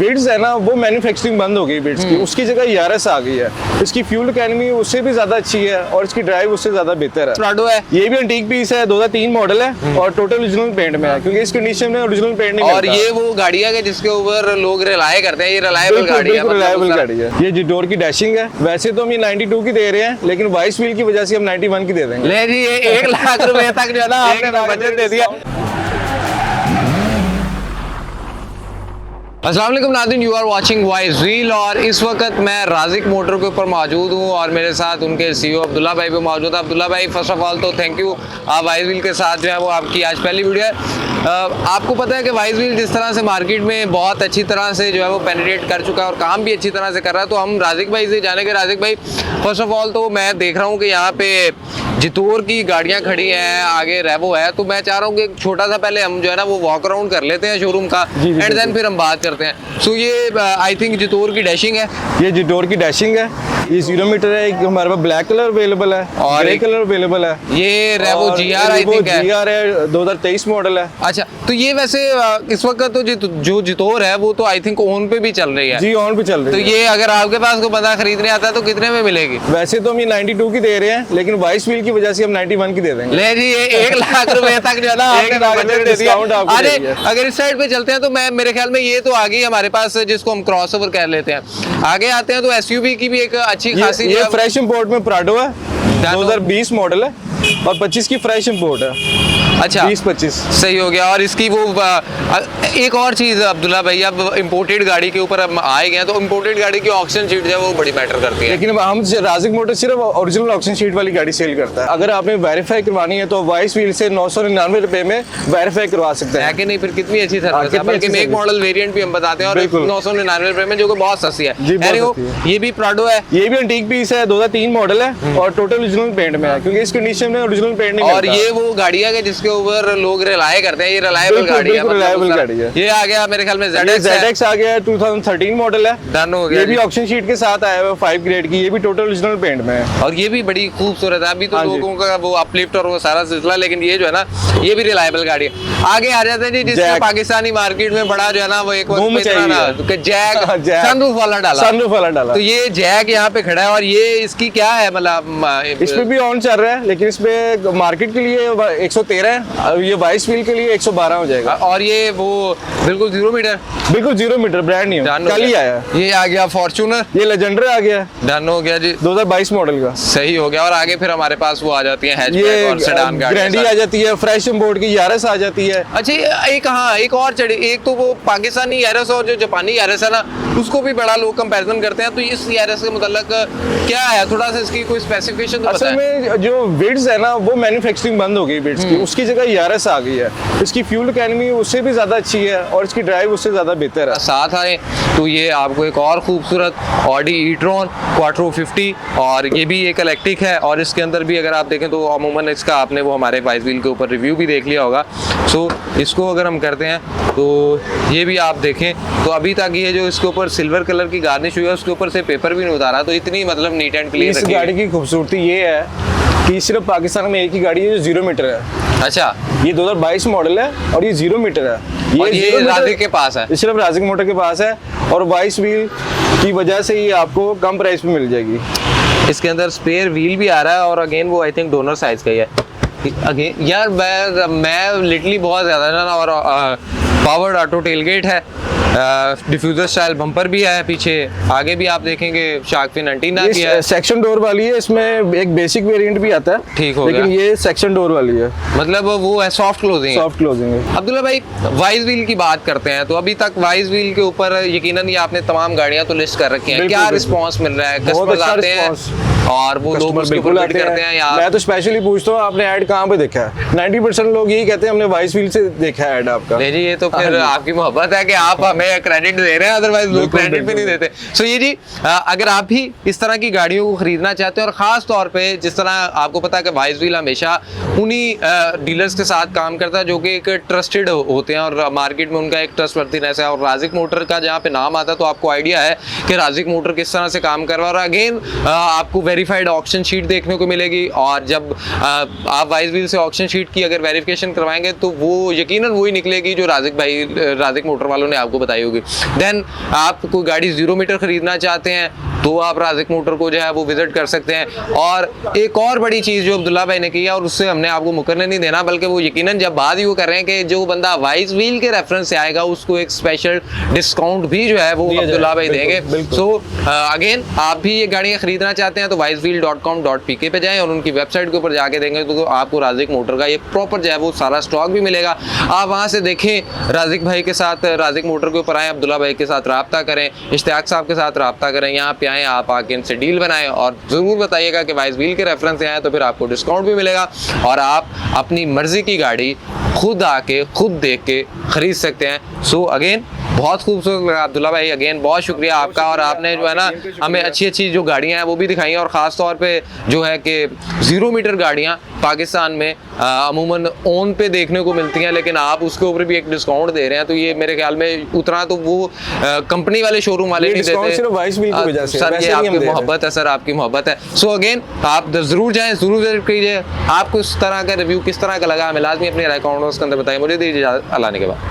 विड्स है ना वो मैन्युफैक्चरिंग बंद हो गई विड्स की, उसकी जगह यारस आ गई है। इसकी फ्यूल इकोनॉमी उससे भी ज्यादा अच्छी है और इसकी ड्राइव उससे ज्यादा बेहतर है। प्राडो है, ये भी एंटीक पीस है, 2003 मॉडल है और टोटल ओरिजिनल पेंट में है, क्योंकि इस कंडीशन में ओरिजिनल पेंट नहीं और ये वो गाड़ी है जिसके ऊपर लोग रिलाय करते हैं, ये रिलायबल गाड़ी है, रिलायबल गाड़ी है। ये जिटोर की डैशिंग है, वैसे तो हम ये 92 की दे रहे हैं, लेकिन 22 व्हील की वजह से हम 91 की दे देंगे। ले जी, ये 1 लाख रुपए तक जो है ना आपने बजट दे दिया। अस्सलाम वालेकुम नाज़रीन, you are watching Wise Wheel और इस वक्त मैं राज़िक मोटर के ऊपर मौजूद हूँ और मेरे साथ उनके सीईओ अब्दुल्ला भाई भी मौजूद है। अब्दुल्ला भाई, फर्स्ट ऑफ ऑल तो थैंक यू, आप वाइज व्हील के साथ जो है वो आपकी आज पहली वीडियो है। आपको पता है कि वाइज व्हील जिस तरह से मार्केट में बहुत अच्छी तरह से जो है वो पेनिट्रेट कर चुका है और काम भी अच्छी तरह से कर रहा है, तो हम राज़िक भाई से जानेंगे। राज़िक भाई, फर्स्ट ऑफ ऑल तो मैं देख रहा हूँ कि यहाँ पे जितोर की गाड़ियाँ खड़ी हैं, आगे रेवो है, तो मैं चाह रहा हूँ कि छोटा सा पहले हम जो है ना वो वॉक अराउंड कर लेते हैं शोरूम का एंड देन फिर हम बात करते हैं। सो ये आई थिंक जितोर की डैशिंग है, ये जिटोर की डैशिंग है, ये 0 मीटर है। एक हमारे पास ब्लैक कलर अवेलेबल है और ग्रे कलर अवेलेबल है। ये रेवो जीआर आई थिंक है, जीआर है, 2023 मॉडल है। अच्छा, तो ये वैसे इस वक्त तो जो जितोर है वो तो आई थिंक ओन पे भी चल रही है। जी, ऑन पे चल रही है। तो ये अगर आपके पास कोई बंदा खरीदने आता है तो कितने में मिलेगी? वैसे तो हम ये 92 की दे रहे हैं, लेकिन 22 व्हील की वजह से हम 91 की दे देंगे। ले जी, ये 1 लाख रुपए तक जो है ना आपने बजट दे दिया। अरे अगर इस साइड पे चलते हैं तो मैं मेरे ख्याल में ये तो आ गई हमारे पास, जिसको हम क्रॉसओवर कह लेते हैं। आगे आते हैं तो एसयूवी की भी एक अच्छी खासी ये फ्रेश इंपोर्ट में प्राडो है, 2020 मॉडल है और 25 की फ्रेश इंपोर्ट है। अच्छा, 20-25 सही हो गया। और इसकी वो एक और चीज़ अब्दुल्ला भाई, अब इम्पोर्टेड गाड़ी के ऊपर हम आए गए हैं तो इम्पोर्टेड गाड़ी की ऑक्शन शीट जो है वो बड़ी मैटर करती है। लेकिन हम राज़िक मोटर सिर्फ ओरिजिनल ऑक्शन शीट वाली गाड़ी सेल करता है। अगर आपने वेरीफाई करवानी है तो 22 व्हील से 999 रुपए में वेरीफाई करवा सकते हैं। है कि नहीं? फिर कितनी अच्छी सर्विस है, बल्कि मेक मॉडल वेरिएंट भी हम बताते हैं और 999 रुपए में, जो कि बहुत सस्ती है। ये भी प्राडो है, ये भी एंटीक पीस है, 2003 मॉडल है और टोटल ओरिजिनल पेंट में है, क्योंकि इस कंडीशन में ओरिजिनल पेंट नहीं और ये वो गाड़ी है जिसके ऊपर लोग रिलाय करते हैं, ये रिलायबल गाड़ी है, रिलायबल गाड़ी है। ये आ गया मेरे ख्याल में ZX आ गया है, 2013 मॉडल है, डन हो गया। ये भी ऑक्शन शीट के साथ आया है 5 ग्रेड की, ये भी टोटल ओरिजिनल पेंट में है और ये भी बड़ी खूबसूरत है। अभी तो लोगों का वो अपलिफ्ट और वो सारा सिलसिला, लेकिन ये जो है ना ये भी रिलायबल गाड़ी है। आगे आ जाते हैं जी, जिसने पाकिस्तानी मार्केट में बड़ा जो है ना वो एक जैक सनरूफ वाला डाला, तो ये जैक यहाँ पे खड़ा है और ये इसकी क्या है, मतलब इसमें भी ऑन चल रहा है, लेकिन इसमें मार्केट के लिए 113 है, ये 22 व्हील के लिए 112 हो जाएगा। और ये वो बिल्कुल 0 मीटर, बिल्कुल 0 मीटर, ब्रांड न्यू, कल ही आया। ये आ गया फॉर्च्यूनर, ये लेजेंडर आ गया, डन हो गया जी, 2022 मॉडल का, सही हो गया। और आगे फिर हमारे पास वो आ जाती है हैचबैक और सेडान ग्रैंडी आ जाती है, फ्रेश इंपोर्ट की यारस आ जाती है। अच्छा, एक हाँ एक और चढ़ी, एक तो वो पाकिस्तानी यारस और जो जापानी यारस है ना, उसको भी बड़ा लोग कंपैरिजन करते हैं। तो इस यारस के मुताल्लिक क्या है, थोड़ा सा इसकी कोई स्पेसिफिकेशन तो असल में जो विड्स है ना वो मैन्युफैक्चरिंग बंद हो गई विड्स की, उसकी जगह यारस आ गई है। इसकी फ्यूल इकोनॉमी उससे भी ज्यादा अच्छी है और इसकी ड्राइव उससे ज्यादा बेहतर है। साथ आए तो ये आपको एक और खूबसूरत ऑडी ई-ट्रॉन क्वाट्रो 50, और ये भी एक इलेक्ट्रिक है और इसके अंदर भी अगर आप देखें तो अमूमन इसका आपने वो हमारे वाइज व्हील के ऊपर रिव्यू भी देख लिया होगा। सो इसको अगर हम करते हैं तो ये भी आप देखें तो अभी तक ये जो इसके ऊपर सिल्वर कलर की गार्निश हुई है उसके ऊपर से पेपर भी नहीं उतारा, तो इतनी मतलब नीट एंड क्लीन। इस गाड़ी की खूबसूरती ये है कि सिर्फ पाकिस्तान में एक ही गाड़ी है जो 0 मीटर है। अच्छा, ये 2022 मॉडल है और ये 0 मीटर है। ये राज़िक के पास है, सिर्फ राज़िक मोटर के पास है और 22 व्हील की वजह से ये आपको कम प्राइस में मिल जाएगी। इसके अंदर स्पेयर व्हील भी आ रहा है और अगेन वो आई थिंक डोनर साइज का ही है। अगेन यार मैं लिटरली बहुत ज़्यादा ना, और पावर्ड ऑटो टेलगेट है, डिफ्यूजर स्टाइल बम्पर भी है पीछे, आगे भी आप देखेंगे शार्क फिन एंटीना भी है। सेक्शन डोर वाली है, इसमें एक बेसिक वेरिएंट भी आता है, ठीक हो लेकिन ये सेक्शन डोर वाली है, मतलब वो है सॉफ्ट क्लोजिंग। सॉफ्ट क्लोजिंग है। अब्दुल्ला भाई, वाइज व्हील की बात करते हैं तो अभी तक वाइज व्हील के ऊपर यकीनन ये आपने तमाम गाड़ियां तो लिस्ट कर रखी हैं, क्या रिस्पांस मिल रहा है? कस्टमर्स आते हैं और वो लोग बिल्कुल करते हैं यार। मैं तो स्पेशली पूछता हूँ आपने ऐड कहाँ पे देखा है? 90% लोग यही कहते हैं हमने वाइज व्हील से देखा है ऐड आपका। नहीं जी, ये तो फिर आपकी मोहब्बत है कि आप हमें क्रेडिट दे रहे हैं, अदरवाइज लोग क्रेडिट भी नहीं देते। सो ये जी, अगर आप भी इस तरह की गाड़ियों को खरीदना चाहते हैं और खास तौर पे जिस तरह आपको पता है कि वाइज व्हील हमेशा उन्हीं डीलर्स के साथ काम करता है जो कि एक ट्रस्टेड होते हैं और मार्केट में उनका एक ट्रस्टवर्दीनेस है, और राज़िक मोटर का जहाँ पे नाम आता है तो आपको आइडिया है कि राज़िक मोटर किस तरह से काम कर रहा है। और अगेन आपको वेरीफाइड ऑक्शन शीट देखने को मिलेगी, और जब आप वाइज व्हील से ऑक्शन शीट की अगर वेरिफिकेशन करवाएंगे तो वो यकीनन वही निकलेगी जो राजिक मोटर वालों ने आपको बताई होगी। देन आप कोई गाड़ी 0 मीटर खरीदना चाहते हैं तो आप राजिक मोटर को जो है वो विजिट कर सकते हैं। और एक और बड़ी चीज़ जो अब्दुल्ला भाई ने की है, और उससे हमने आपको मुकरने नहीं देना, बल्कि वो यकीनन जब बात ही वो कर रहे हैं कि जो बंदा वाइज व्हील के रेफरेंस से आएगा उसको एक स्पेशल डिस्काउंट भी जो है वो अब्दुल्ला भाई देंगे। सो अगेन आप भी ये गाड़ियाँ खरीदना चाहते हैं तो wisewheel.com.pk पे जाएं और उनकी वेबसाइट के ऊपर जाके देंगे तो आपको राजिक मोटर का ये प्रॉपर जो है वो सारा स्टॉक भी मिलेगा। आप वहाँ से देखें, राजिक भाई के साथ, राजिक मोटर के ऊपर आएँ, अब्दुल्ला भाई के साथ रब्ता करें, इश्तियाक साहब के साथ रब्ता करें, यहाँ पे आएँ, आप आके इनसे डील बनाएं और ज़रूर बताइएगा कि वाइज व्हील के रेफरेंस से आए तो फिर आपको डिस्काउंट भी मिलेगा और आप अपनी मर्जी की गाड़ी खुद आके खुद देख के खरीद सकते हैं। सो अगेन बहुत खूबसूरत लगा अब्दुल्ला भाई, अगेन बहुत शुक्रिया आपका, और आपने जो है ना हमें अच्छी अच्छी जो गाड़ियाँ हैं वो भी दिखाई हैं, और ख़ास तौर पे जो है कि 0 मीटर गाड़ियाँ पाकिस्तान में अमूमन ओन पे देखने को मिलती हैं, लेकिन आप उसके ऊपर भी एक डिस्काउंट दे रहे हैं, तो ये मेरे ख्याल में उतना तो वो कंपनी वाले शोरूम वाले नहीं देते। सिर्फ वाइज व्हील की वजह से, सर वैसे ये नहीं हम आपकी दे रहे। मोहब्बत है, सर आपकी मोहब्बत है। सो अगेन आप ज़रूर जाएँ, ज़रूर विजिट कीजिए। आपको इस तरह का रिव्यू किस तरह का लगा हमें लाजमी अपनी राय कमेंट्स के अंदर बताइए। मुझे दीजिए इजाज़त, अल्लाह ने के बाद।